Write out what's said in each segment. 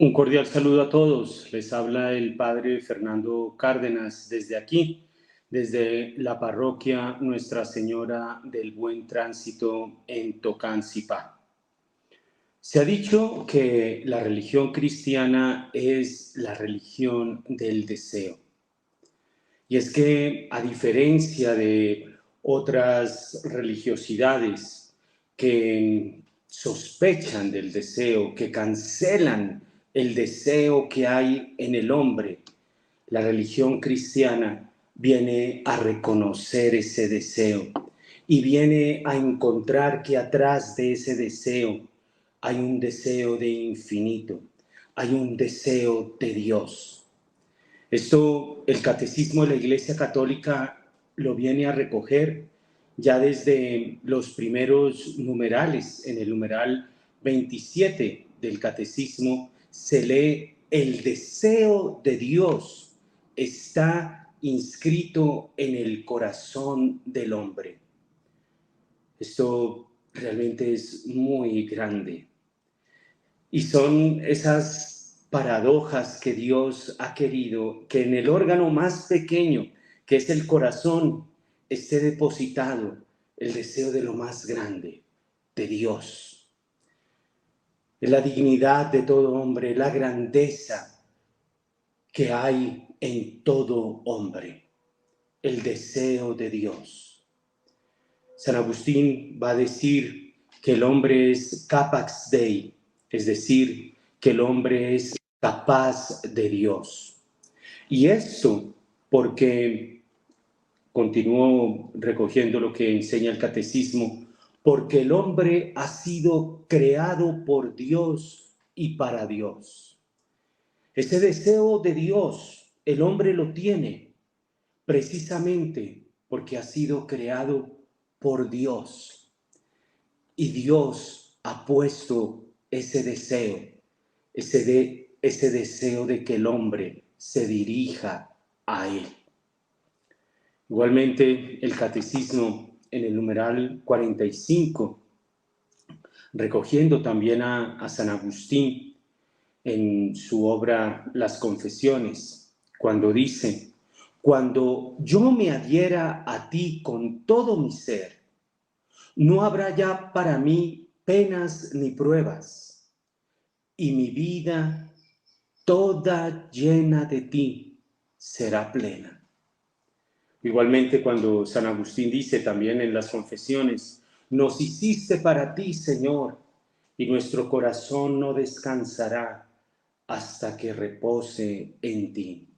Un cordial saludo a todos. Les habla el padre Fernando Cárdenas desde aquí, desde la parroquia Nuestra Señora del Buen Tránsito en Tocancipá. Se ha dicho que la religión cristiana es la religión del deseo. Y es que, a diferencia de otras religiosidades que sospechan del deseo, que cancelan el deseo que hay en el hombre, la religión cristiana viene a reconocer ese deseo y viene a encontrar que atrás de ese deseo hay un deseo de infinito, hay un deseo de Dios. Esto el Catecismo de la Iglesia Católica lo viene a recoger ya desde los primeros numerales. En el numeral 27 del Catecismo se lee: el deseo de Dios está inscrito en el corazón del hombre. Esto realmente es muy grande. Y son esas paradojas que Dios ha querido que en el órgano más pequeño, que es el corazón, esté depositado el deseo de lo más grande, de Dios. Es la dignidad de todo hombre, la grandeza que hay en todo hombre, el deseo de Dios. San Agustín va a decir que el hombre es capax Dei, es decir, que el hombre es capaz de Dios. Y esto porque, continúo recogiendo lo que enseña el catecismo, porque el hombre ha sido creado por Dios y para Dios. Ese deseo de Dios, el hombre lo tiene precisamente porque ha sido creado por Dios. Y Dios ha puesto ese deseo, ese deseo de que el hombre se dirija a Él. Igualmente, el Catecismo en el numeral 45, recogiendo también a San Agustín en su obra Las Confesiones, cuando dice: cuando yo me adhiera a ti con todo mi ser, no habrá ya para mí penas ni pruebas, y mi vida toda llena de ti será plena. Igualmente, cuando San Agustín dice también en las Confesiones: nos hiciste para ti, Señor, y nuestro corazón no descansará hasta que repose en ti.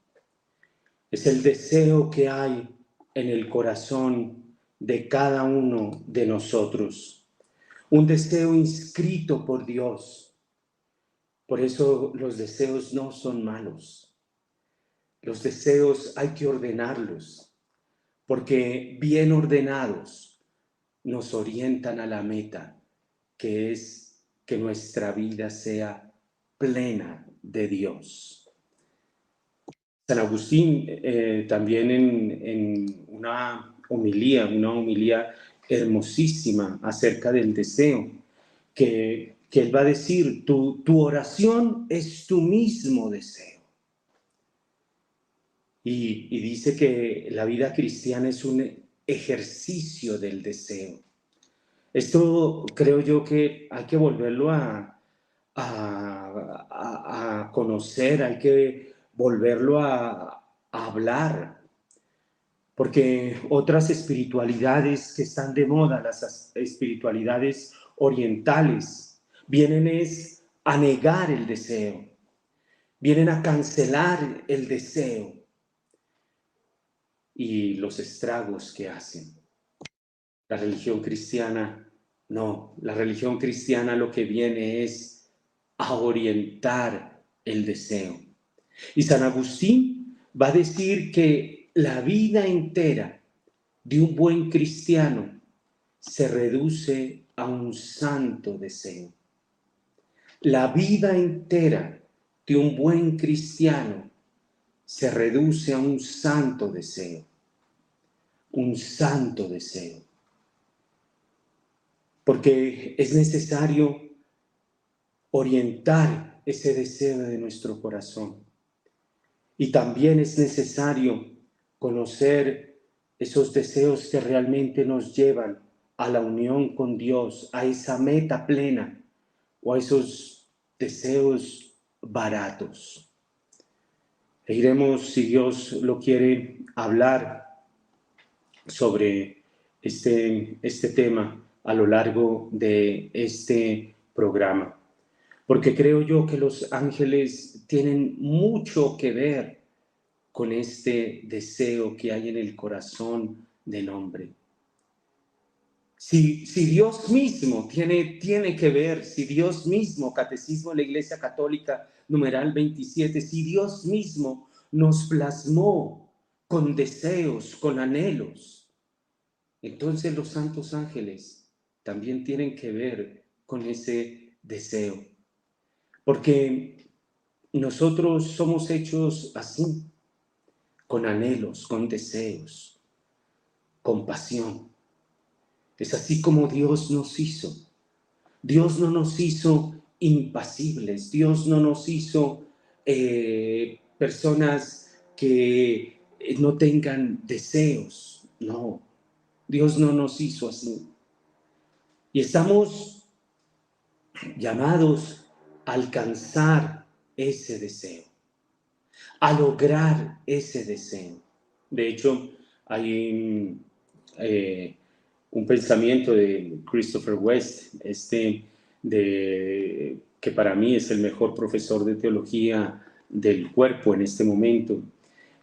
Es el deseo que hay en el corazón de cada uno de nosotros, un deseo inscrito por Dios. Por eso los deseos no son malos. Los deseos hay que ordenarlos, porque bien ordenados nos orientan a la meta, que es que nuestra vida sea plena de Dios. San Agustín también en una homilía hermosísima acerca del deseo, que él va a decir: tu oración es tu mismo deseo. Y dice que la vida cristiana es un ejercicio del deseo. Esto creo yo que hay que volverlo a conocer, hay que volverlo a hablar, porque otras espiritualidades que están de moda, las espiritualidades orientales, vienen es a negar el deseo, vienen a cancelar el deseo y los estragos que hacen. La religión cristiana no, la religión cristiana lo que viene es a orientar el deseo. Y San Agustín va a decir que la vida entera de un buen cristiano se reduce a un santo deseo. La vida entera de un buen cristiano se reduce a un santo deseo. Un santo deseo. Porque es necesario orientar ese deseo de nuestro corazón. Y también es necesario conocer esos deseos que realmente nos llevan a la unión con Dios, a esa meta plena o a esos deseos baratos. E iremos, si Dios lo quiere, hablar sobre este tema a lo largo de este programa. Porque creo yo que los ángeles tienen mucho que ver con este deseo que hay en el corazón del hombre. Si Dios mismo tiene que ver, si Dios mismo, Catecismo de la Iglesia Católica, numeral 27, si Dios mismo nos plasmó con deseos, con anhelos, entonces los santos ángeles también tienen que ver con ese deseo. Porque nosotros somos hechos así, con anhelos, con deseos, con pasión. Es así como Dios nos hizo. Dios no nos hizo impasibles. Dios no nos hizo personas que no tengan deseos. No, Dios no nos hizo así. Y estamos llamados a alcanzar ese deseo, a lograr ese deseo. De hecho, hay un pensamiento de Christopher West, que para mí es el mejor profesor de teología del cuerpo en este momento.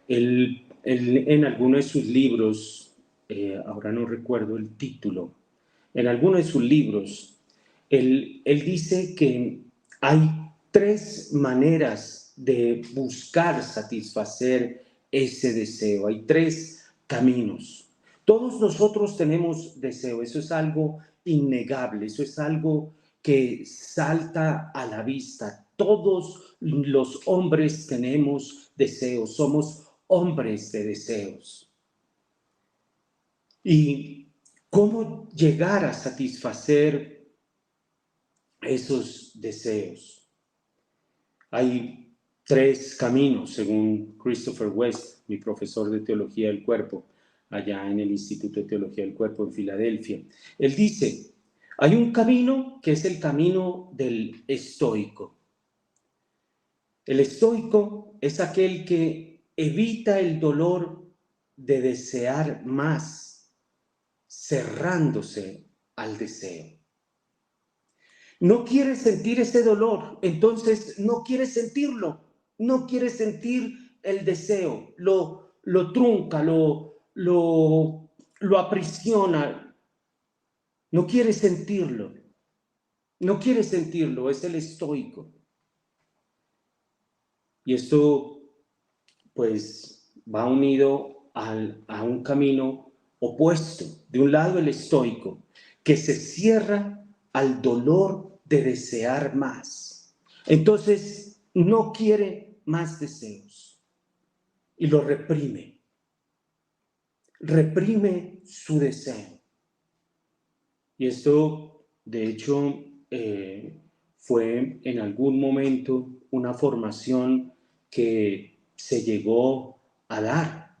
Él en alguno de sus libros, ahora no recuerdo el título, en alguno de sus libros, él dice que hay tres maneras de buscar satisfacer ese deseo. Hay tres caminos. Todos nosotros tenemos deseo, eso es algo innegable, eso es algo que salta a la vista. Todos los hombres tenemos deseos, somos hombres de deseos. ¿Y cómo llegar a satisfacer esos deseos? Hay tres caminos, según Christopher West, mi profesor de Teología del Cuerpo, allá en el Instituto de Teología del Cuerpo en Filadelfia. Él dice, hay un camino que es el camino del estoico. El estoico es aquel que evita el dolor de desear más, cerrándose al deseo. No quiere sentir ese dolor, entonces no quiere sentirlo, no quiere sentir el deseo, lo trunca, lo aprisiona, no quiere sentirlo, es el estoico. Y esto pues va unido a un camino opuesto. De un lado el estoico, que se cierra al dolor de desear más. Entonces no quiere más deseos y lo reprime. Reprime su deseo. Y esto, de hecho, fue en algún momento una formación que se llegó a dar.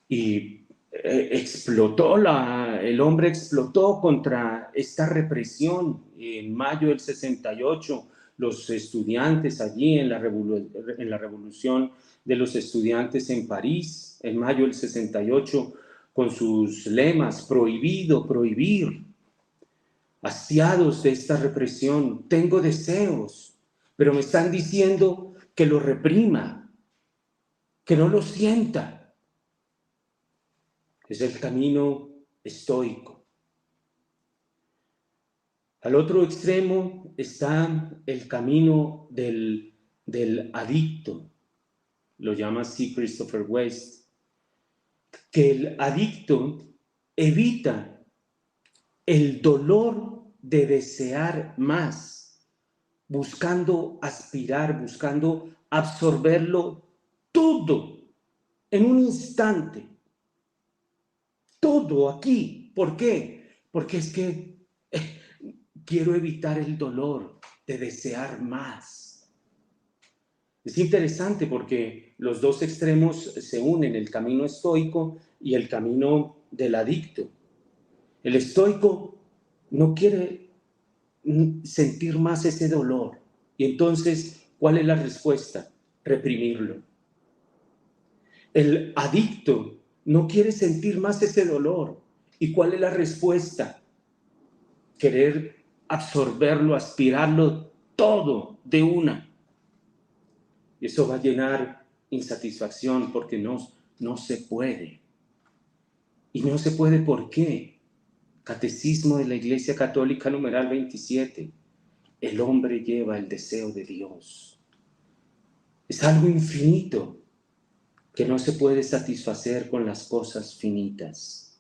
Y el hombre explotó contra esta represión. En mayo del 68, los estudiantes allí en la revolución de los estudiantes en París, en mayo del 68, con sus lemas, prohibido, prohibir, hastiados de esta represión, tengo deseos, pero me están diciendo que lo reprima, que no lo sienta. Es el camino estoico. Al otro extremo está el camino del adicto, lo llama así Christopher West, que el adicto evita el dolor de desear más, buscando aspirar, buscando absorberlo todo en un instante. Todo aquí. ¿Por qué? Porque es que quiero evitar el dolor de desear más. Es interesante porque los dos extremos se unen, el camino estoico y el camino del adicto. El estoico no quiere sentir más ese dolor. Y entonces, ¿cuál es la respuesta? Reprimirlo. El adicto no quiere sentir más ese dolor. ¿Y cuál es la respuesta? Querer absorberlo, aspirarlo todo de una. Y eso va a llenar insatisfacción porque no se puede. Y no se puede, ¿por qué? Catecismo de la Iglesia Católica, numeral 27. El hombre lleva el deseo de Dios. Es algo infinito que no se puede satisfacer con las cosas finitas.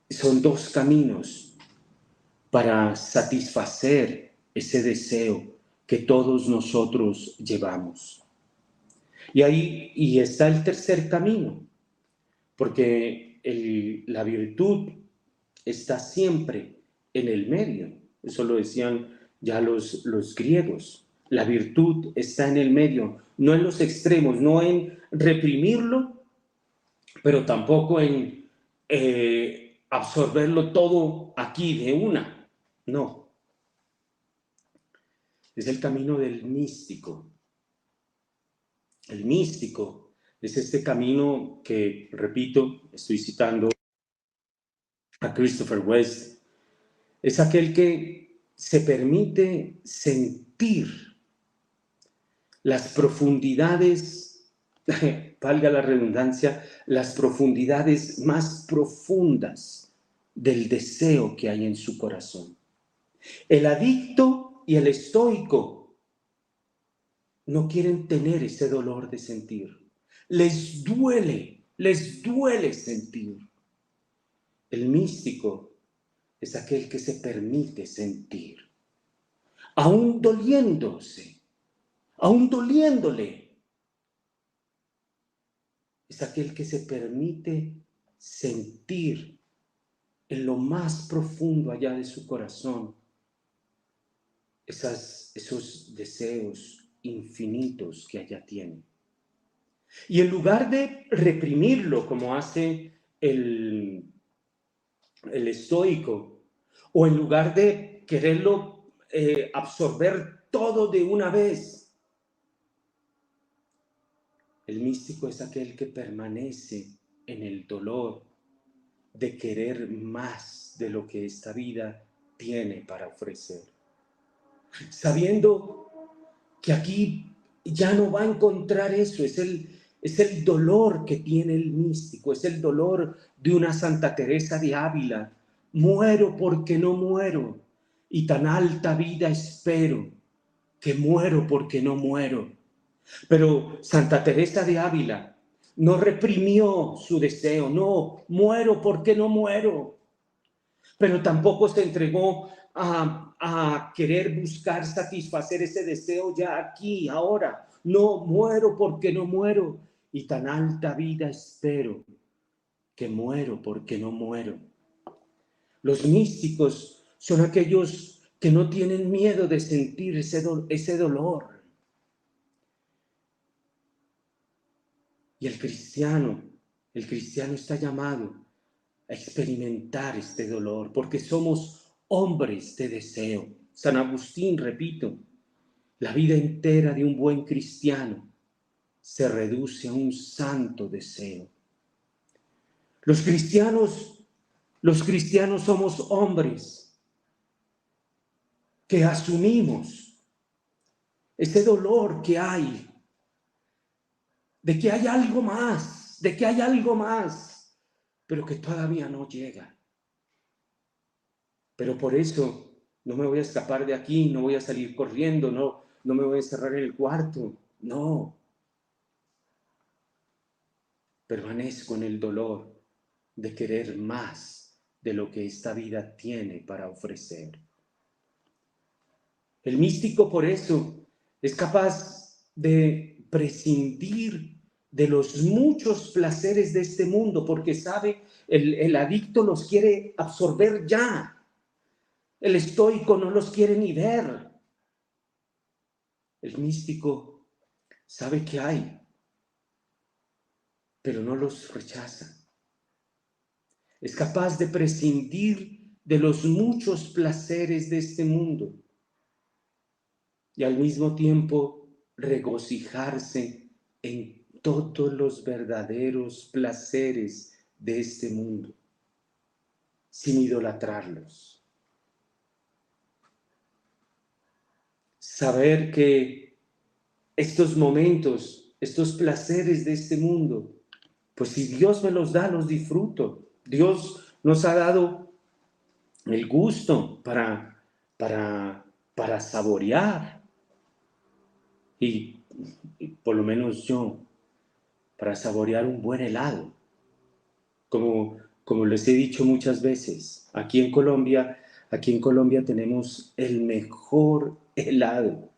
Son dos caminos para satisfacer ese deseo que todos nosotros llevamos. Y está el tercer camino, porque la virtud está siempre en el medio. Eso lo decían ya los griegos. La virtud está en el medio, no en los extremos, no en reprimirlo, pero tampoco en absorberlo todo aquí de una. No. Es el camino del místico. El místico es este camino que, repito, estoy citando a Christopher West, es aquel que se permite sentir las profundidades, valga la redundancia, las profundidades más profundas del deseo que hay en su corazón. El adicto y el estoico no quieren tener ese dolor de sentir. Les duele sentir. El místico es aquel que se permite sentir, aún doliéndose, aún doliéndole. Es aquel que se permite sentir en lo más profundo allá de su corazón esos deseos infinitos que allá tiene. Y en lugar de reprimirlo como hace el estoico, o en lugar de quererlo absorber todo de una vez, el místico es aquel que permanece en el dolor de querer más de lo que esta vida tiene para ofrecer, sabiendo que aquí ya no va a encontrar eso. Es el dolor que tiene el místico, es el dolor de una Santa Teresa de Ávila. Muero porque no muero, y tan alta vida espero, que muero porque no muero. Pero Santa Teresa de Ávila no reprimió su deseo, no, muero porque no muero. Pero tampoco se entregó a querer buscar satisfacer ese deseo ya aquí, ahora. No, muero porque no muero, y tan alta vida espero, que muero porque no muero. Los místicos son aquellos que no tienen miedo de sentir ese dolor. Y el cristiano está llamado a experimentar este dolor, porque somos hombres de deseo. San Agustín, repito, la vida entera de un buen cristiano se reduce a un santo deseo. Los cristianos somos hombres que asumimos ese dolor que hay, de que hay algo más, pero que todavía no llega. Pero por eso no me voy a escapar de aquí, no voy a salir corriendo, no me voy a encerrar en el cuarto, no. Permanezco en el dolor de querer más de lo que esta vida tiene para ofrecer. El místico por eso es capaz de prescindir de los muchos placeres de este mundo, porque sabe, el adicto los quiere absorber ya. El estoico no los quiere ni ver. El místico sabe que hay, pero no los rechaza. Es capaz de prescindir de los muchos placeres de este mundo y al mismo tiempo regocijarse en todos los verdaderos placeres de este mundo, sin idolatrarlos. Saber que estos momentos, estos placeres de este mundo, pues si Dios me los da, los disfruto. Dios nos ha dado el gusto para saborear. Y por lo menos yo, para saborear un buen helado. Como les he dicho muchas veces, aquí en Colombia tenemos el mejor helado.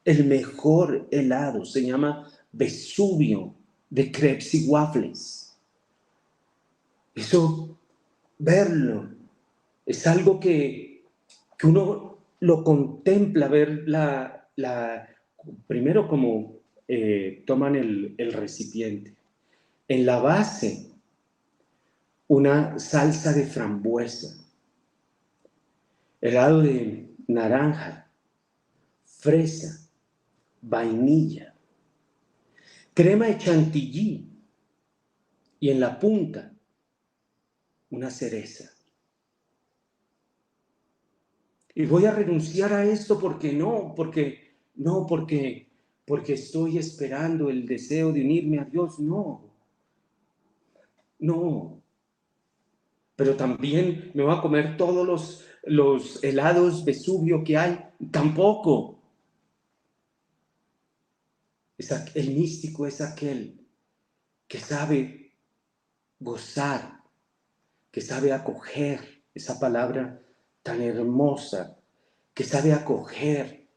El mejor helado se llama Vesubio de crepes y waffles. Eso, verlo, es algo que uno lo contempla, ver primero como toman el recipiente. En la base, una salsa de frambuesa, helado de naranja, fresa, vainilla, crema de chantilly y en la punta, una cereza. Y voy a renunciar a esto porque estoy esperando el deseo de unirme a Dios. No. Pero también me voy a comer todos los helados Vesubio que hay. Tampoco. El místico es aquel que sabe gozar, que sabe acoger, esa palabra tan hermosa, que sabe acoger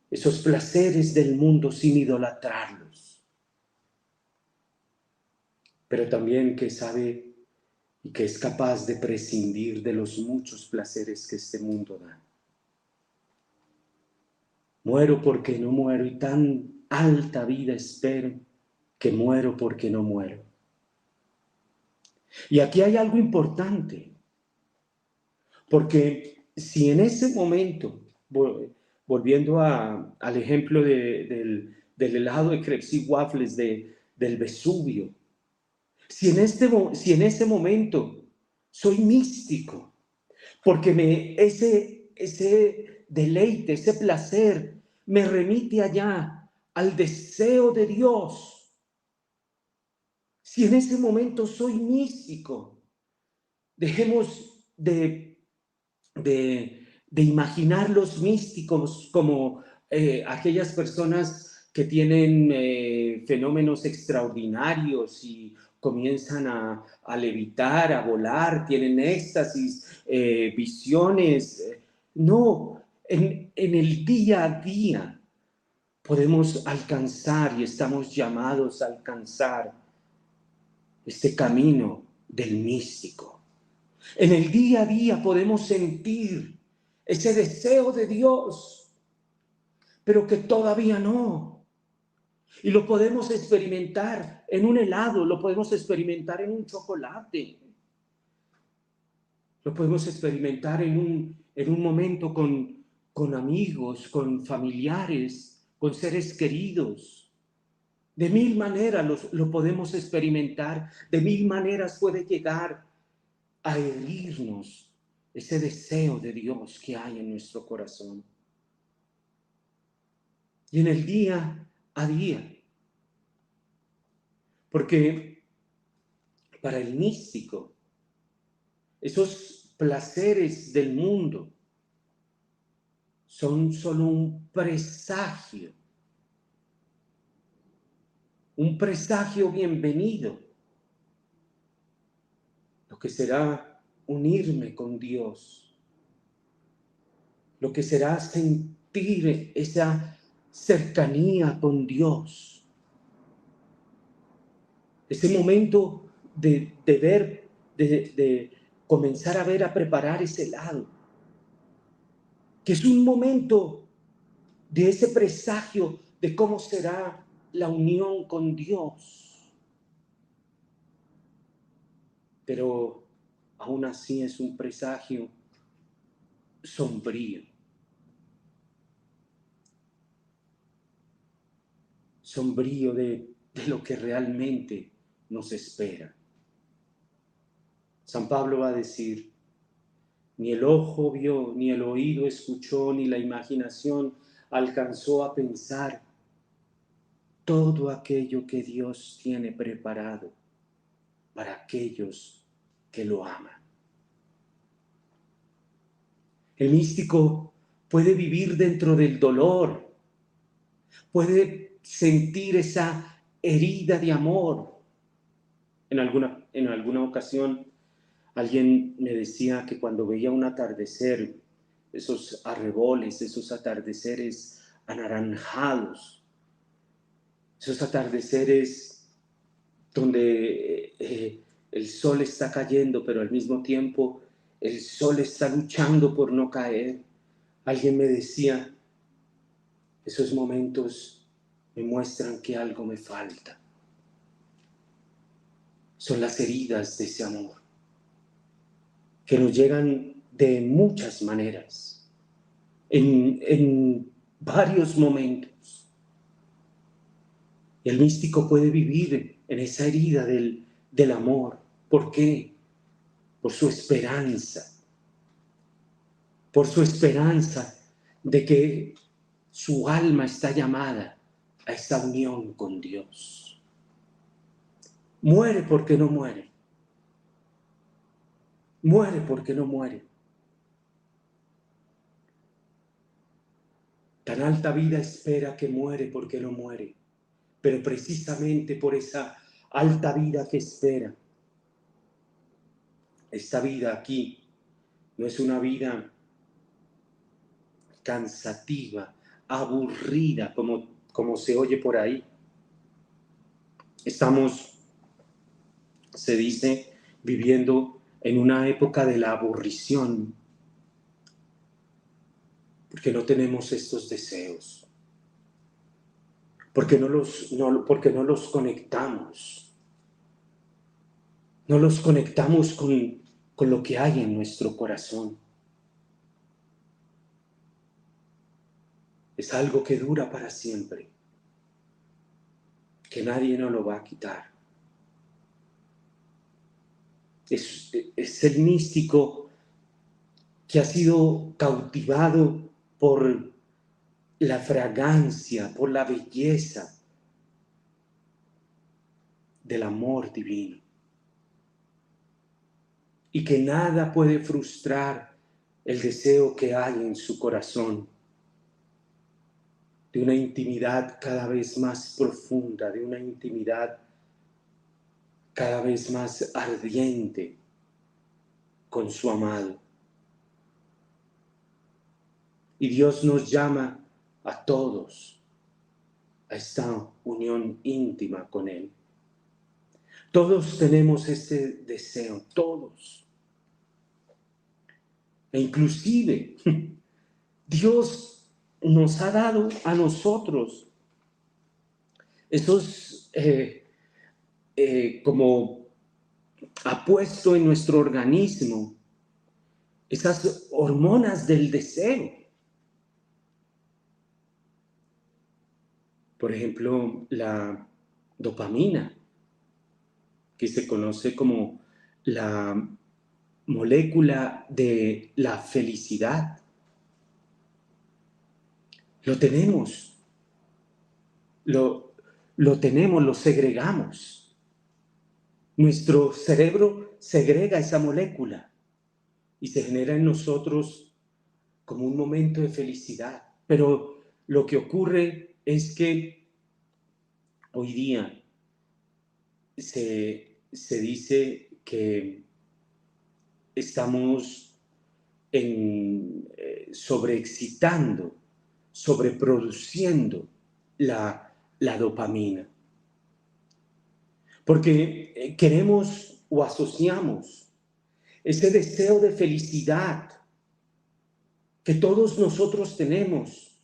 esos placeres del mundo sin idolatrarlos, pero también que sabe y que es capaz de prescindir de los muchos placeres que este mundo da. Muero porque no muero y tan alta vida espero que muero porque no muero. Y aquí hay algo importante, porque si en ese momento, volviendo al ejemplo del helado de crepes y waffles del Vesubio, si en ese momento soy místico, porque ese deleite, ese placer me remite allá al deseo de Dios, si en ese momento soy místico, dejemos de imaginar los místicos como aquellas personas que tienen fenómenos extraordinarios y comienzan a levitar, a volar, tienen éxtasis, visiones. No, en el día a día podemos alcanzar y estamos llamados a alcanzar este camino del místico. En el día a día podemos sentir ese deseo de Dios, pero que todavía no. Y lo podemos experimentar en un helado, lo podemos experimentar en un chocolate, lo podemos experimentar en un momento con amigos, con familiares, con seres queridos. De mil maneras lo podemos experimentar, de mil maneras puede llegar a herirnos ese deseo de Dios que hay en nuestro corazón. Y en el día a día, porque para el místico, esos placeres del mundo son solo un presagio bienvenido, lo que será unirme con Dios, lo que será sentir esa cercanía con Dios, ese momento de ver, de comenzar a ver, a preparar ese helado, que es un momento de ese presagio de cómo será la unión con Dios. Pero aún así es un presagio sombrío. Sombrío de lo que realmente nos espera. San Pablo va a decir, ni el ojo vio, ni el oído escuchó, ni la imaginación alcanzó a pensar todo aquello que Dios tiene preparado para aquellos que lo aman. El místico puede vivir dentro del dolor, puede sentir esa herida de amor. En alguna ocasión alguien me decía que cuando veía un atardecer, esos arreboles, esos atardeceres anaranjados, esos atardeceres donde el sol está cayendo, pero al mismo tiempo el sol está luchando por no caer. Alguien me decía, esos momentos me muestran que algo me falta. Son las heridas de ese amor, que nos llegan de muchas maneras, en varios momentos. El místico puede vivir en esa herida del amor. ¿Por qué? Por su esperanza. Por su esperanza de que su alma está llamada a esa unión con Dios. Muere porque no muere. Muere porque no muere. Tan alta vida espera que muere porque no muere. Pero precisamente por esa alta vida que espera, esta vida aquí no es una vida cansativa, aburrida, como se oye por ahí. Estamos, se dice, viviendo en una época de la aburrición, porque no tenemos estos deseos, porque no los conectamos. No los conectamos con lo que hay en nuestro corazón. Es algo que dura para siempre, que nadie nos lo va a quitar. Es el místico que ha sido cautivado por la fragancia, por la belleza del amor divino. Y que nada puede frustrar el deseo que hay en su corazón de una intimidad cada vez más profunda, de una intimidad cada vez más ardiente con su amado. Y Dios nos llama a todos a esta unión íntima con Él. Todos tenemos ese deseo, todos. E inclusive Dios nos ha dado a nosotros esos, como ha puesto en nuestro organismo, esas hormonas del deseo. Por ejemplo, la dopamina, que se conoce como la molécula de la felicidad. Lo tenemos, lo tenemos, lo segregamos. Nuestro cerebro segrega esa molécula y se genera en nosotros como un momento de felicidad. Pero lo que ocurre es que hoy día se dice que estamos sobreexcitando, sobreproduciendo la dopamina. Porque queremos o asociamos ese deseo de felicidad que todos nosotros tenemos,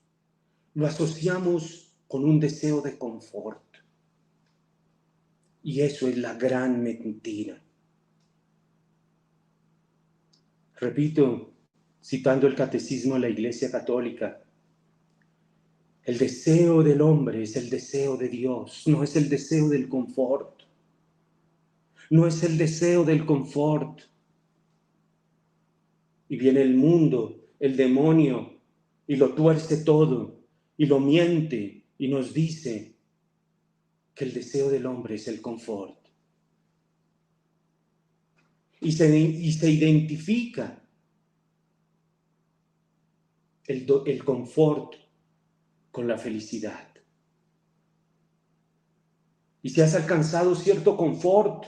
lo asociamos con un deseo de confort. Y eso es la gran mentira. Repito, citando el Catecismo de la Iglesia Católica, el deseo del hombre es el deseo de Dios, no es el deseo del confort. No es el deseo del confort. Y viene el mundo, el demonio, y lo tuerce todo, y lo miente, y nos dice que el deseo del hombre es el confort. Y se identifica el confort con la felicidad. Y si has alcanzado cierto confort,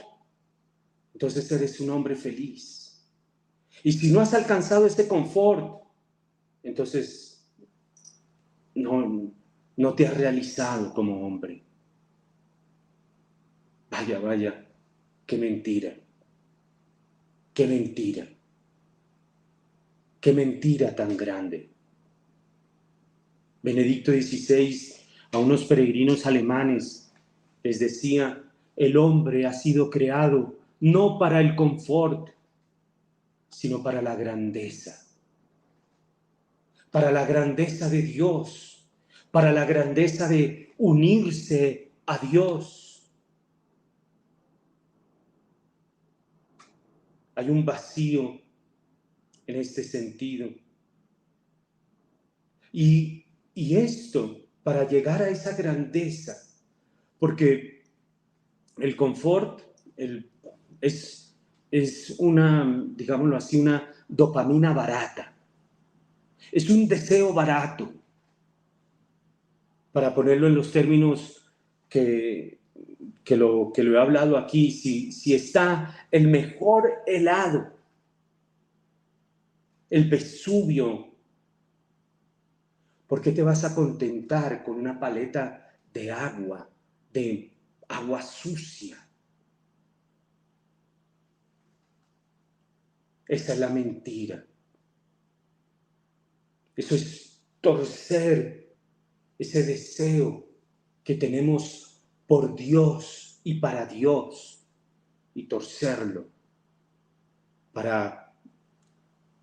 entonces eres un hombre feliz. Y si no has alcanzado este confort, entonces no te has realizado como hombre. Vaya, vaya, qué mentira, qué mentira, qué mentira tan grande. Benedicto XVI a unos peregrinos alemanes les decía, el hombre ha sido creado no para el confort, sino para la grandeza de Dios, para la grandeza de unirse a Dios. Hay un vacío en este sentido. Y esto, para llegar a esa grandeza, porque el confort es una, digámoslo así, una dopamina barata. Es un deseo barato. Para ponerlo en los términos que lo he hablado aquí, si está el mejor helado, el Vesubio, ¿por qué te vas a contentar con una paleta de agua sucia? Esa es la mentira. Eso es torcer ese deseo que tenemos por Dios y para Dios y torcerlo para,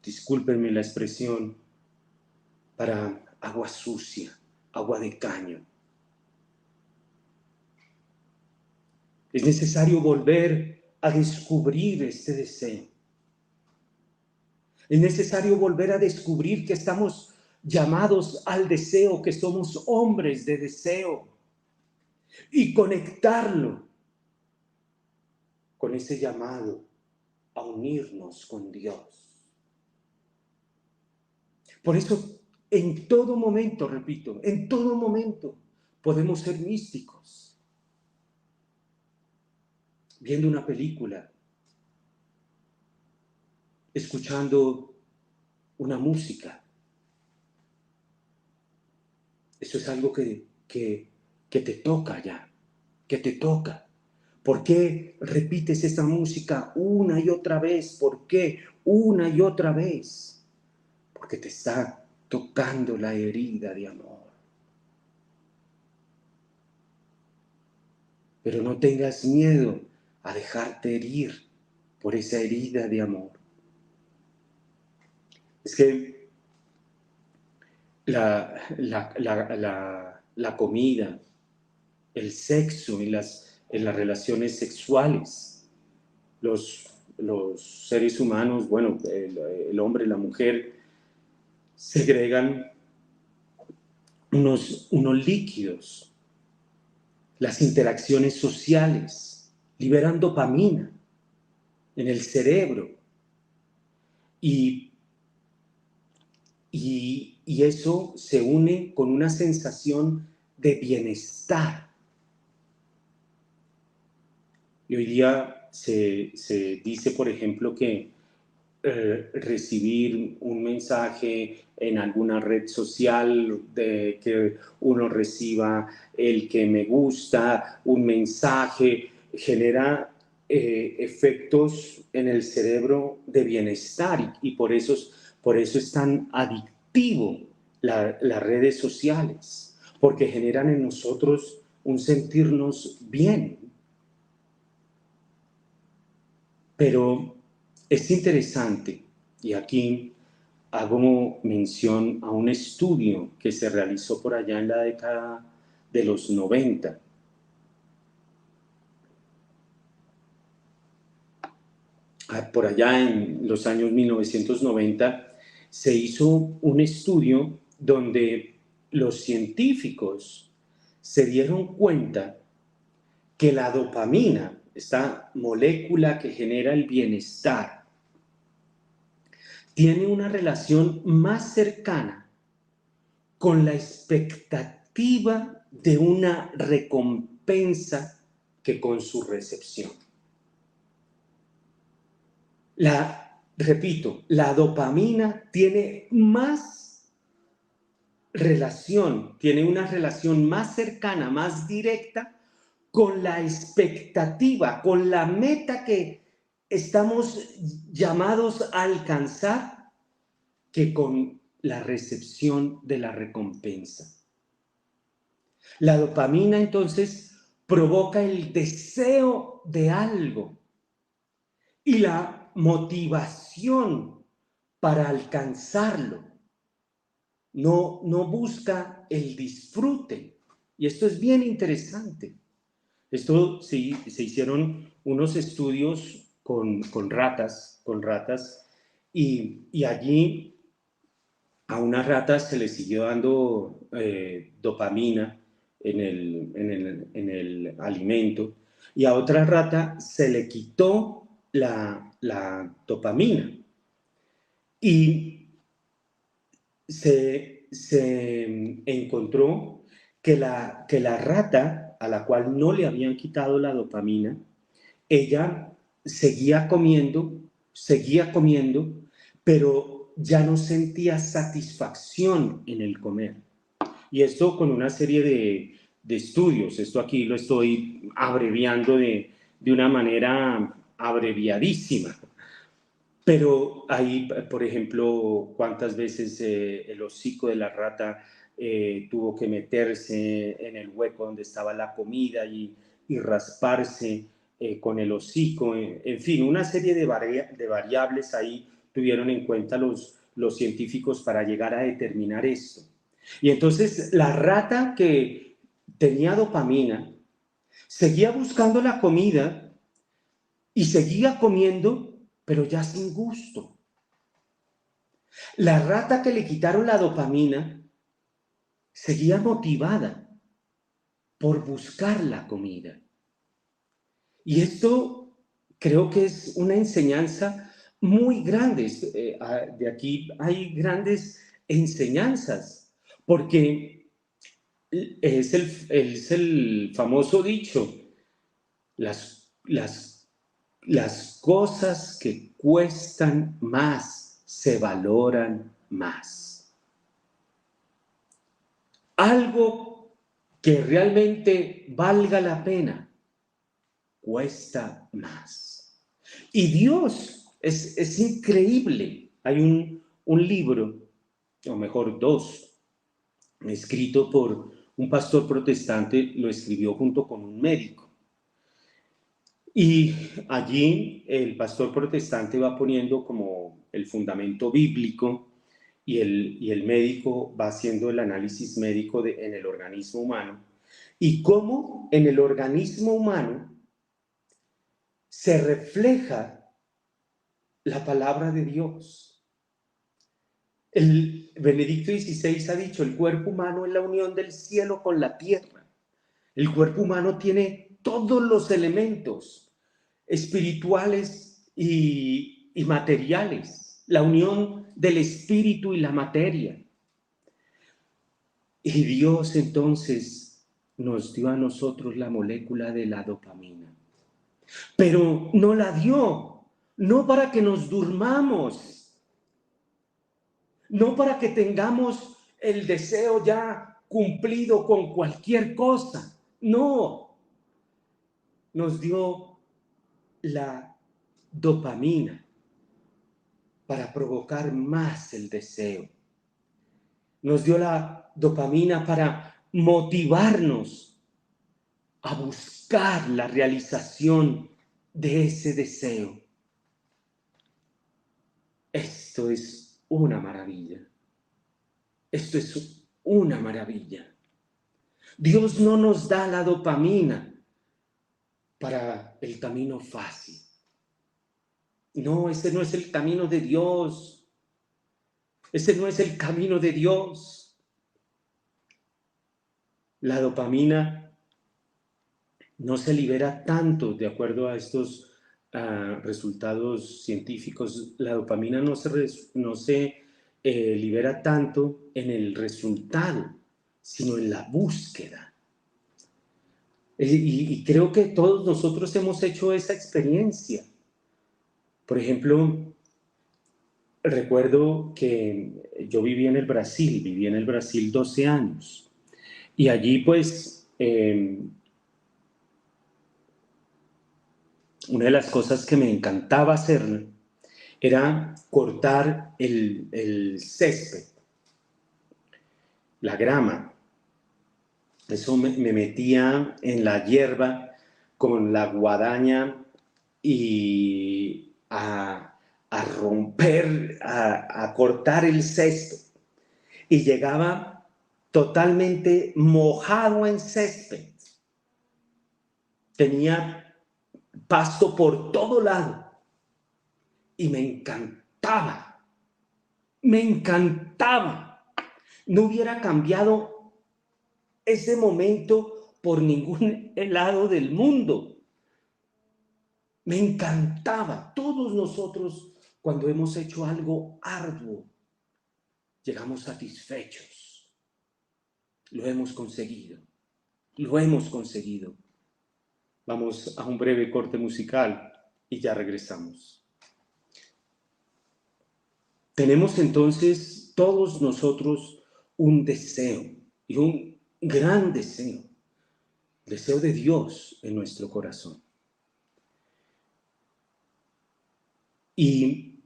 discúlpenme la expresión, para agua sucia, agua de caño. Es necesario volver a descubrir este deseo. Es necesario volver a descubrir que estamos llamados al deseo, que somos hombres de deseo, y conectarlo con ese llamado a unirnos con Dios. Por eso, en todo momento, repito, en todo momento podemos ser místicos. Viendo una película, escuchando una música. Eso es algo que te toca ya, que te toca. ¿Por qué repites esa música una y otra vez? ¿Por qué una y otra vez? Porque te está tocando la herida de amor. Pero no tengas miedo a dejarte herir por esa herida de amor. Es que la comida, el sexo y las relaciones sexuales, los seres humanos, bueno, el hombre y la mujer, segregan unos líquidos, las interacciones sociales, liberan dopamina en el cerebro. Y eso se une con una sensación de bienestar. Y hoy día se dice, por ejemplo, que recibir un mensaje en alguna red social, de que uno reciba el que me gusta, un mensaje, genera efectos en el cerebro de bienestar y por eso es tan atractivo las redes sociales, porque generan en nosotros un sentirnos bien. Pero es interesante, y aquí hago mención a un estudio que se realizó por allá en la década de los 90. Por allá en los años 1990 se hizo un estudio donde los científicos se dieron cuenta que la dopamina, esta molécula que genera el bienestar, tiene una relación más cercana con la expectativa de una recompensa que con su recepción. Repito, la dopamina tiene más relación, tiene una relación más cercana, más directa con la expectativa, con la meta que estamos llamados a alcanzar, que con la recepción de la recompensa. La dopamina entonces provoca el deseo de algo y la motivación para alcanzarlo. No busca el disfrute. Y esto es bien interesante. Esto sí, se hicieron unos estudios con ratas, y allí a una rata se le siguió dando dopamina en el alimento, y a otra rata se le quitó la dopamina. Y se encontró que la rata a la cual no le habían quitado la dopamina, ella seguía comiendo, pero ya no sentía satisfacción en el comer. Y esto con una serie de estudios. Esto aquí lo estoy abreviando de una manera abreviadísima. Pero ahí, por ejemplo, cuántas veces el hocico de la rata tuvo que meterse en el hueco donde estaba la comida y rasparse con el hocico. En fin, una serie de variables ahí tuvieron en cuenta los científicos para llegar a determinar esto. Y entonces la rata que tenía dopamina seguía buscando la comida y seguía comiendo, pero ya sin gusto. La rata que le quitaron la dopamina seguía motivada por buscar la comida. Y esto creo que es una enseñanza muy grande. De aquí hay grandes enseñanzas, porque es el famoso dicho, las cosas que cuestan más se valoran más. Algo que realmente valga la pena cuesta más. Y Dios es increíble. Hay un libro, o mejor dos, escrito por un pastor protestante, lo escribió junto con un médico. Y allí el pastor protestante va poniendo como el fundamento bíblico, y el médico va haciendo el análisis médico en el organismo humano, y cómo en el organismo humano se refleja la palabra de Dios. El Benedicto XVI ha dicho, el cuerpo humano es la unión del cielo con la tierra. El cuerpo humano tiene todos los elementos espirituales y materiales, la unión del espíritu y la materia. Y Dios entonces nos dio a nosotros la molécula de la dopamina, pero no la dio, no para que nos durmamos, no para que tengamos el deseo ya cumplido con cualquier cosa, no, nos dio la dopamina para provocar más el deseo. nos dio la dopamina para motivarnos a buscar la realización de ese deseo. Esto es una maravilla. Esto es una maravilla. Dios no nos da la dopamina para el camino fácil. No, ese no es el camino de Dios. Ese no es el camino de Dios. La dopamina no se libera tanto, de acuerdo a estos resultados científicos. La dopamina no se libera tanto en el resultado, sino en la búsqueda. Y creo que todos nosotros hemos hecho esa experiencia. Por ejemplo, recuerdo que yo viví en el Brasil 12 años. Y allí pues una de las cosas que me encantaba hacer era cortar el césped, la grama. Eso me metía en la hierba con la guadaña y a romper, a cortar el césped. Y llegaba totalmente mojado en césped. Tenía pasto por todo lado. Y me encantaba. Me encantaba. No hubiera cambiado ese momento por ningún helado del mundo. Me encantaba. Todos nosotros, cuando hemos hecho algo arduo, llegamos satisfechos. Lo hemos conseguido. Lo hemos conseguido. Vamos a un breve corte musical y ya regresamos. Tenemos entonces todos nosotros un deseo y un gran deseo de Dios en nuestro corazón. Y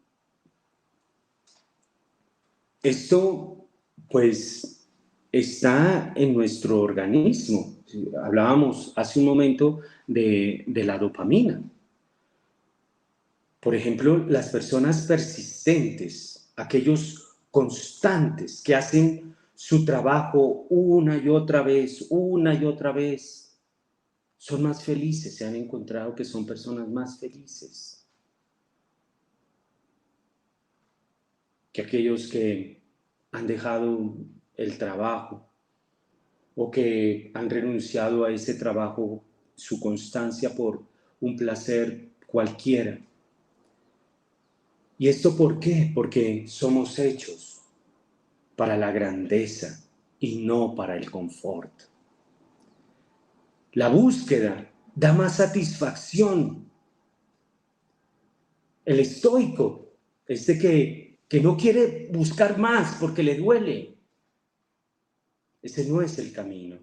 esto, pues, está en nuestro organismo. Hablábamos hace un momento de la dopamina. Por ejemplo, las personas persistentes, aquellos constantes que hacen su trabajo una y otra vez, son más felices. Se han encontrado que son personas más felices que aquellos que han dejado el trabajo o que han renunciado a ese trabajo, su constancia por un placer cualquiera. ¿Y esto por qué? Porque somos hechos para la grandeza y no para el confort. La búsqueda da más satisfacción. El estoico, que no quiere buscar más porque le duele, ese no es el camino.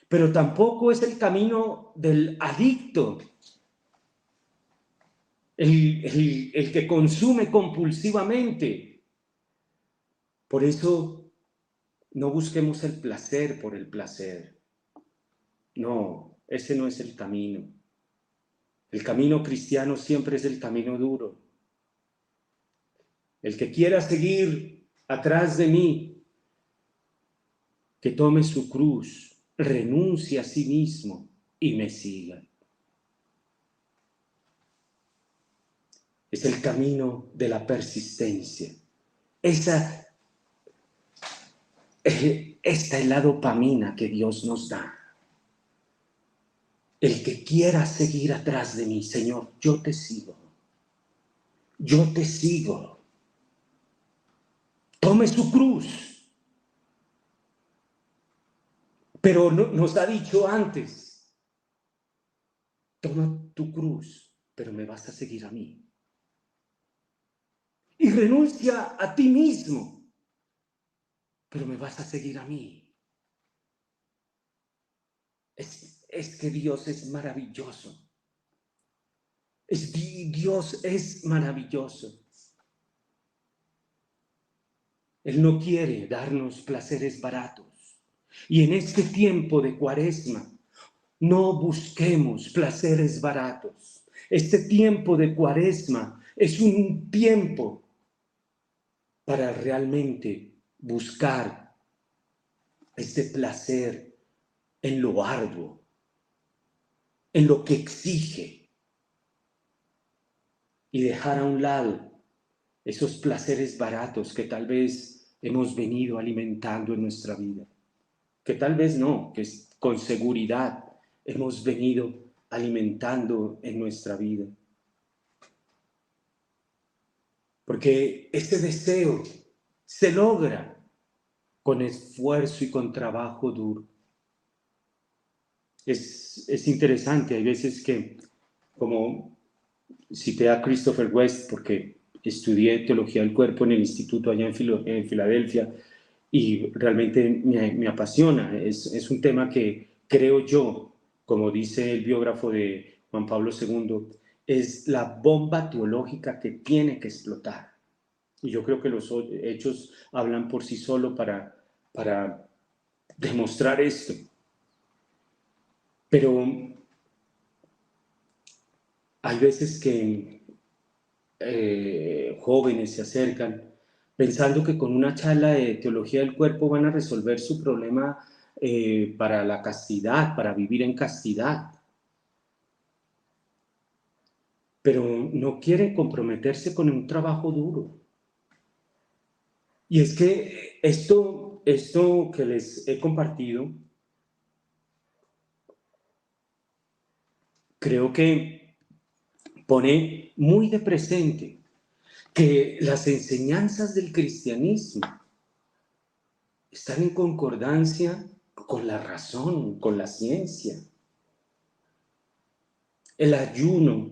Pero tampoco es el camino del adicto, el que consume compulsivamente. Por eso no busquemos el placer por el placer. No, ese no es el camino. El camino cristiano siempre es el camino duro. El que quiera seguir atrás de mí, que tome su cruz, renuncie a sí mismo y me siga. Es el camino de la persistencia. Esta es la dopamina que Dios nos da. El que quiera seguir atrás de mí, Señor, yo te sigo. Yo te sigo. Tome su cruz. Pero nos ha dicho antes, toma tu cruz, pero me vas a seguir a mí. Y renuncia a ti mismo, pero me vas a seguir a mí. Es que Dios es maravilloso. Dios es maravilloso. Él no quiere darnos placeres baratos. Y en este tiempo de Cuaresma, no busquemos placeres baratos. Este tiempo de Cuaresma es un tiempo para realmente buscar este placer en lo arduo, en lo que exige, y dejar a un lado esos placeres baratos que tal vez hemos venido alimentando en nuestra vida, que tal vez no, que con seguridad hemos venido alimentando en nuestra vida. Porque ese deseo se logra con esfuerzo y con trabajo duro. Es interesante, hay veces que, como cité a Christopher West, porque estudié teología del cuerpo en el instituto allá en Filadelfia, y realmente me apasiona. Es un tema que creo yo, como dice el biógrafo de Juan Pablo II, es la bomba teológica que tiene que explotar. Y yo creo que los hechos hablan por sí solo para demostrar esto. Pero hay veces que jóvenes se acercan pensando que con una charla de teología del cuerpo van a resolver su problema para la castidad, para vivir en castidad. Pero no quieren comprometerse con un trabajo duro. Y es que esto que les he compartido, creo que pone muy de presente que las enseñanzas del cristianismo están en concordancia con la razón, con la ciencia. El ayuno,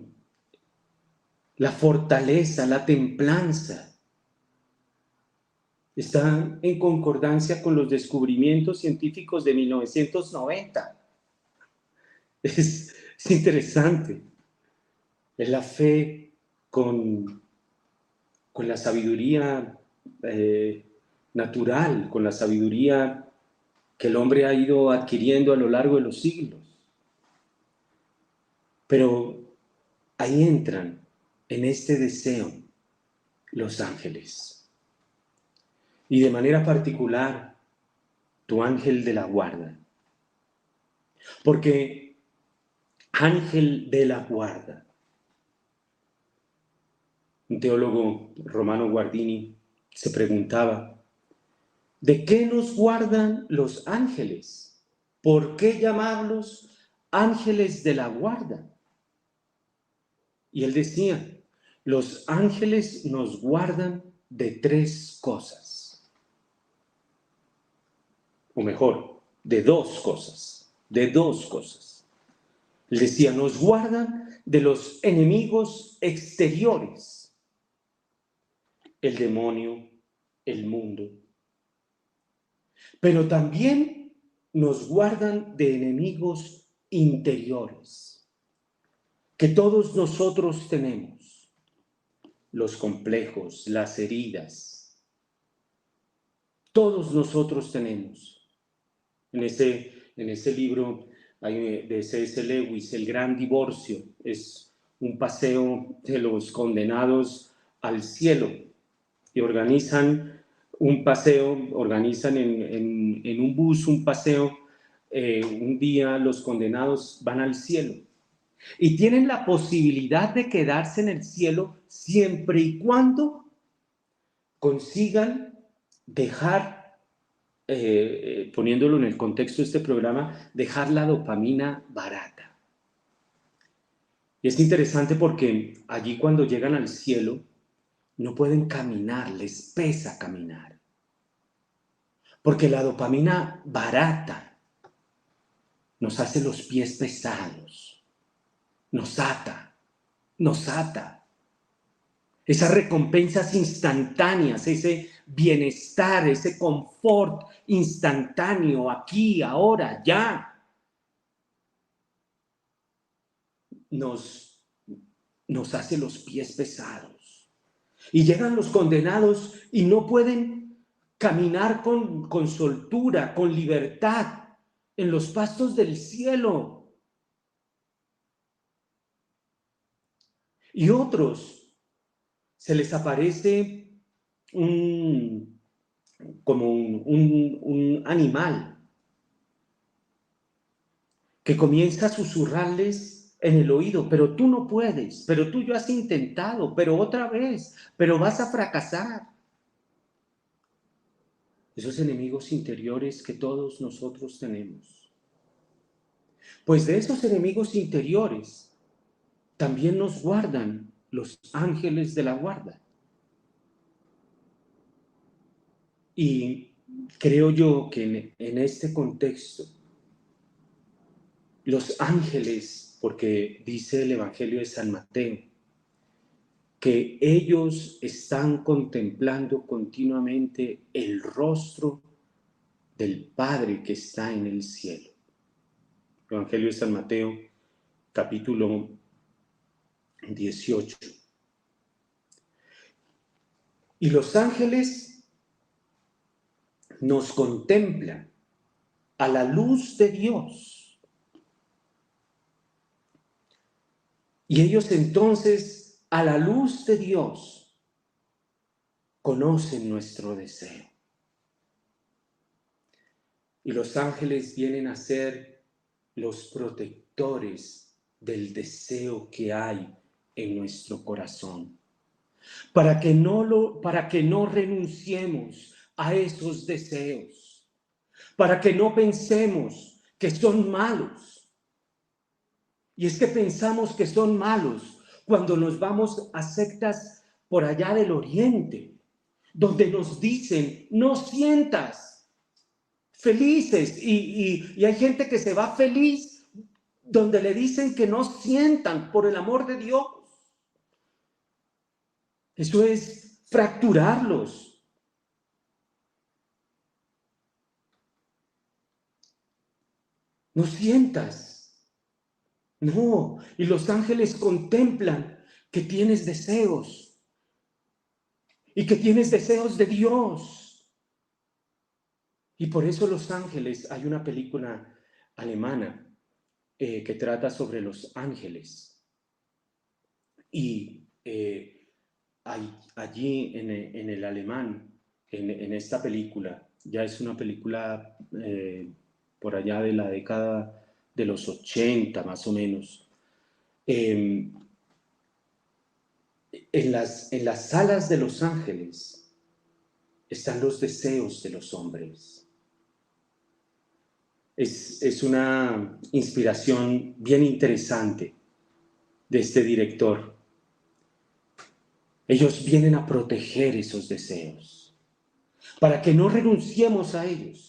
la fortaleza, la templanza, están en concordancia con los descubrimientos científicos de 1990. Es interesante. Es la fe con la sabiduría natural, con la sabiduría que el hombre ha ido adquiriendo a lo largo de los siglos. Pero ahí entran en este deseo los ángeles. Y de manera particular, tu ángel de la guarda. Porque ángel de la guarda. Un teólogo romano, Guardini, se preguntaba, ¿de qué nos guardan los ángeles? ¿Por qué llamarlos ángeles de la guarda? Y él decía, los ángeles nos guardan de tres cosas. O mejor, de dos cosas. De dos cosas. Él decía, nos guardan de los enemigos exteriores. El demonio, el mundo. Pero también nos guardan de enemigos interiores, que todos nosotros tenemos. Los complejos, las heridas. Todos nosotros tenemos. En ese libro de C.S. Lewis, El Gran Divorcio, es un paseo de los condenados al cielo. Y organizan un paseo, organizan en un bus un paseo. Un día los condenados van al cielo. Y tienen la posibilidad de quedarse en el cielo siempre y cuando consigan dejar, poniéndolo en el contexto de este programa, dejar la dopamina barata. Y es interesante porque allí cuando llegan al cielo no pueden caminar, les pesa caminar. Porque la dopamina barata nos hace los pies pesados, nos ata, nos ata. Esas recompensas instantáneas, ese bienestar, ese confort instantáneo, aquí, ahora, ya, nos hace los pies pesados. Y llegan los condenados y no pueden caminar con soltura, con libertad, en los pastos del cielo. Y otros se les aparece como un animal que comienza a susurrarles en el oído, pero tú no puedes, pero tú ya has intentado, pero otra vez, pero vas a fracasar. Esos enemigos interiores que todos nosotros tenemos. Pues de esos enemigos interiores también nos guardan los ángeles de la guarda. Y creo yo que en este contexto, los ángeles, porque dice el Evangelio de San Mateo, que ellos están contemplando continuamente el rostro del Padre que está en el cielo. Evangelio de San Mateo, capítulo 18. Y los ángeles nos contemplan a la luz de Dios. Y ellos entonces, a la luz de Dios, conocen nuestro deseo. Y los ángeles vienen a ser los protectores del deseo que hay en nuestro corazón. Para que no renunciemos a esos deseos. Para que no pensemos que son malos. Y es que pensamos que son malos cuando nos vamos a sectas por allá del oriente, donde nos dicen, no sientas felices. Y hay gente que se va feliz donde le dicen que no sientan por el amor de Dios. Eso es fracturarlos. No sientas. No, y los ángeles contemplan que tienes deseos y que tienes deseos de Dios. Y por eso los ángeles, hay una película alemana que trata sobre los ángeles. Y allí en el alemán, en esta película, ya es una película por allá de la década de los 80 más o menos, en las salas de los ángeles están los deseos de los hombres. Es una inspiración bien interesante de este director. Ellos vienen a proteger esos deseos, para que no renunciemos a ellos,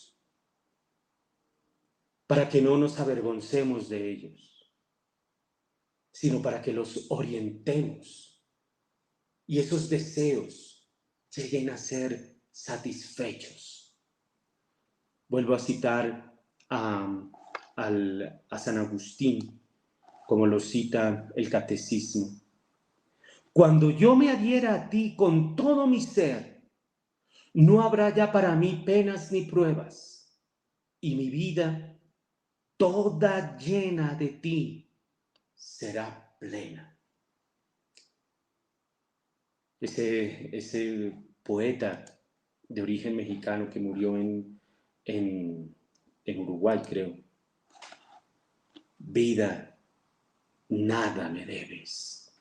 para que no nos avergoncemos de ellos, sino para que los orientemos y esos deseos lleguen a ser satisfechos. Vuelvo a citar a San Agustín, como lo cita el Catecismo. Cuando yo me adhiera a ti con todo mi ser, no habrá ya para mí penas ni pruebas, y mi vida, toda llena de ti, será plena. Ese poeta de origen mexicano que murió en Uruguay, creo. Vida, nada me debes.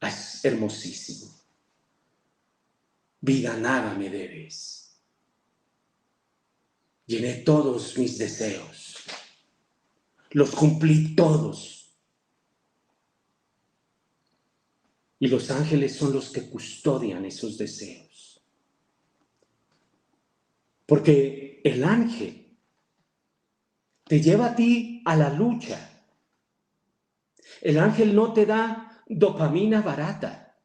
Es hermosísimo. Vida, nada me debes. Llené todos mis deseos. Los cumplí todos. Y los ángeles son los que custodian esos deseos. Porque el ángel te lleva a ti a la lucha. El ángel no te da dopamina barata.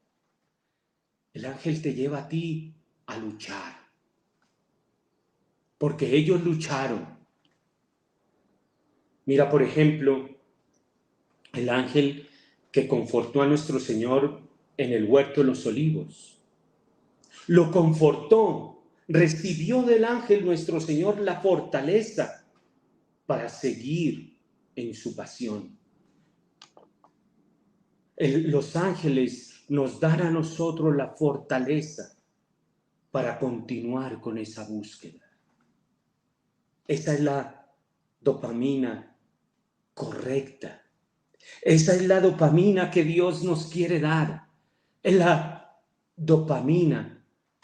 El ángel te lleva a ti a luchar. Porque ellos lucharon. Mira, por ejemplo, el ángel que confortó a nuestro Señor en el huerto de los olivos. lo confortó, recibió del ángel nuestro Señor la fortaleza para seguir en su pasión. Los ángeles nos dan a nosotros la fortaleza para continuar con esa búsqueda. Esa es la dopamina correcta. Esa es la dopamina que Dios nos quiere dar. Es la dopamina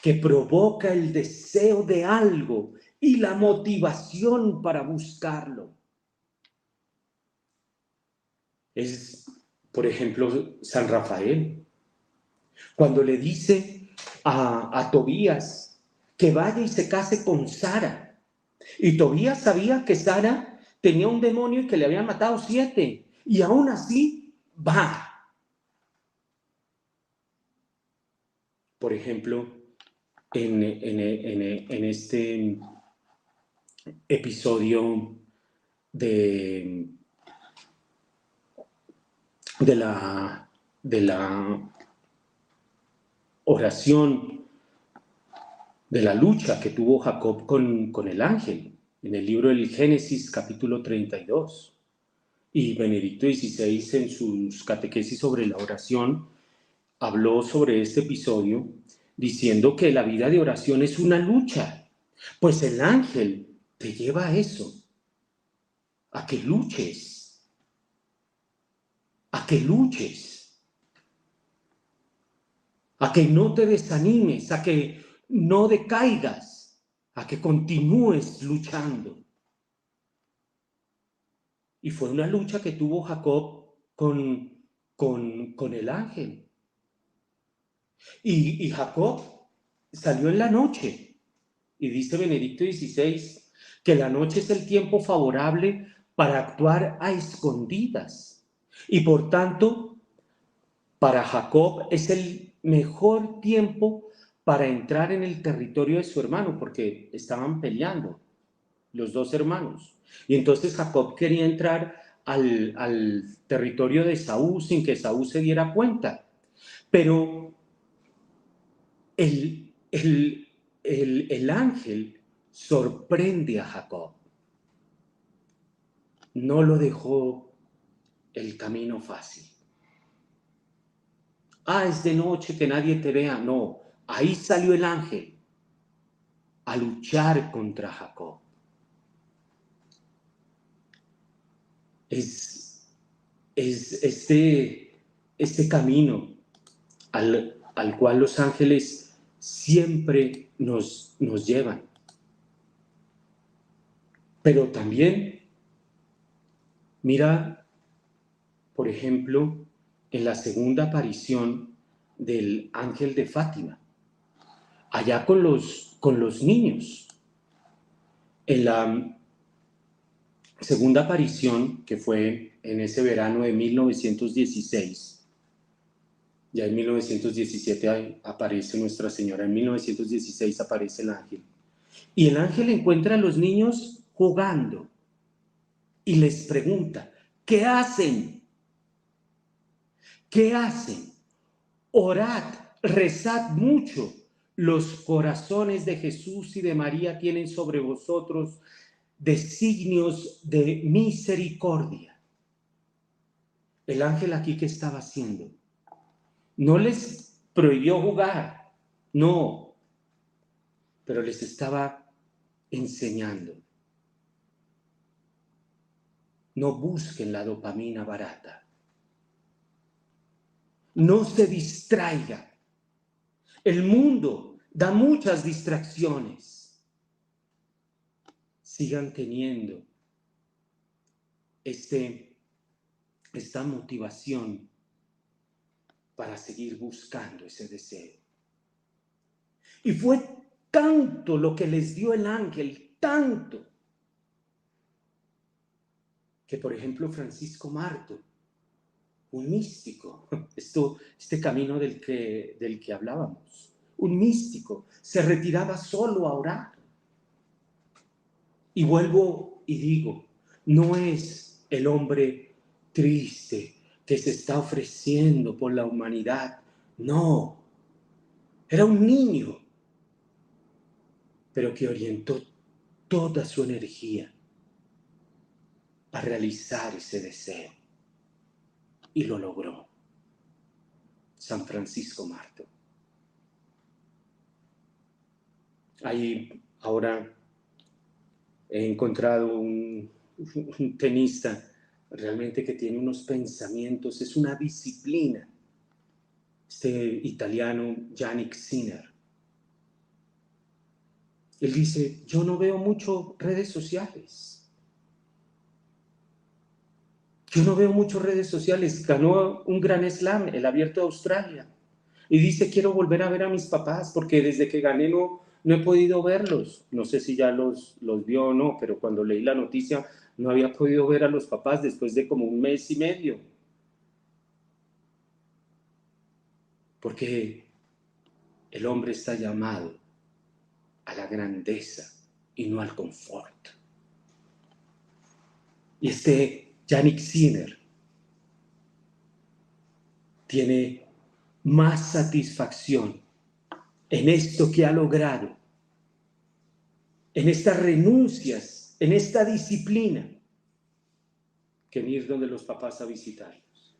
que provoca el deseo de algo y la motivación para buscarlo. Es, por ejemplo, San Rafael, cuando le dice a Tobías que vaya y se case con Sara. Y Tobías sabía que Sara tenía un demonio y que le habían matado 7. Y aún así va. Por ejemplo, en este episodio de, de la oración, de la lucha que tuvo Jacob con el ángel, en el libro del Génesis capítulo 32. Y Benedicto XVI en sus catequesis sobre la oración habló sobre este episodio diciendo que la vida de oración es una lucha, pues el ángel te lleva a eso, a que luches, a que luches, a que no te desanimes, a que no decaigas, a que continúes luchando. Y fue una lucha que tuvo Jacob con el ángel. Y Jacob salió en la noche. Y dice Benedicto XVI que la noche es el tiempo favorable para actuar a escondidas. Y por tanto, para Jacob es el mejor tiempo para entrar en el territorio de su hermano, porque estaban peleando los dos hermanos. Y entonces Jacob quería entrar al territorio de Esaú sin que Esaú se diera cuenta. Pero el ángel sorprende a Jacob. No lo dejó el camino fácil. Es de noche, que nadie te vea. No, ahí salió el ángel a luchar contra Jacob. Es este camino al cual los ángeles siempre nos llevan. Pero también, mira, por ejemplo, en la segunda aparición del ángel de Fátima, allá con los niños. En la segunda aparición, que fue en ese verano de 1916, ya en 1917 aparece Nuestra Señora, en 1916 aparece el ángel. Y el ángel encuentra a los niños jugando y les pregunta, ¿qué hacen? ¿Qué hacen? Orad, rezad mucho. Los corazones de Jesús y de María tienen sobre vosotros designios de misericordia. El ángel aquí, ¿qué estaba haciendo? No les prohibió jugar, no, pero les estaba enseñando. No busquen la dopamina barata. No se distraiga. El mundo da muchas distracciones. Sigan teniendo esta motivación para seguir buscando ese deseo. Y fue tanto lo que les dio el ángel, tanto, que por ejemplo Francisco Marto, un místico, este camino del que hablábamos, un místico, se retiraba solo a orar. Y vuelvo y digo, no es el hombre triste que se está ofreciendo por la humanidad, no, era un niño pero que orientó toda su energía a realizar ese deseo. Y lo logró. San Francisco Marto. Ahí ahora he encontrado un tenista realmente que tiene unos pensamientos, es una disciplina. Este italiano, Jannik Sinner. Él dice, yo no veo mucho redes sociales. Yo no veo mucho redes sociales. Ganó un Grand Slam, el Abierto de Australia. Y dice, quiero volver a ver a mis papás, porque desde que gané no he podido verlos. No sé si ya los vio o no, pero cuando leí la noticia no había podido ver a los papás después de como un mes y medio. Porque el hombre está llamado a la grandeza y no al confort. Y este Jannik Sinner tiene más satisfacción en esto que ha logrado, en estas renuncias, en esta disciplina, que en ir donde los papás a visitarlos.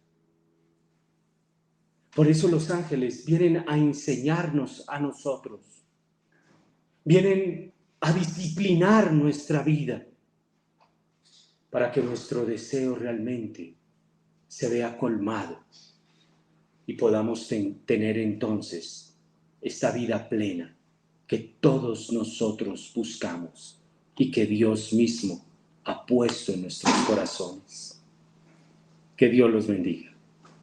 Por eso los ángeles vienen a enseñarnos a nosotros, vienen a disciplinar nuestra vida para que nuestro deseo realmente se vea colmado y podamos tener entonces esta vida plena que todos nosotros buscamos y que Dios mismo ha puesto en nuestros corazones. Que Dios los bendiga.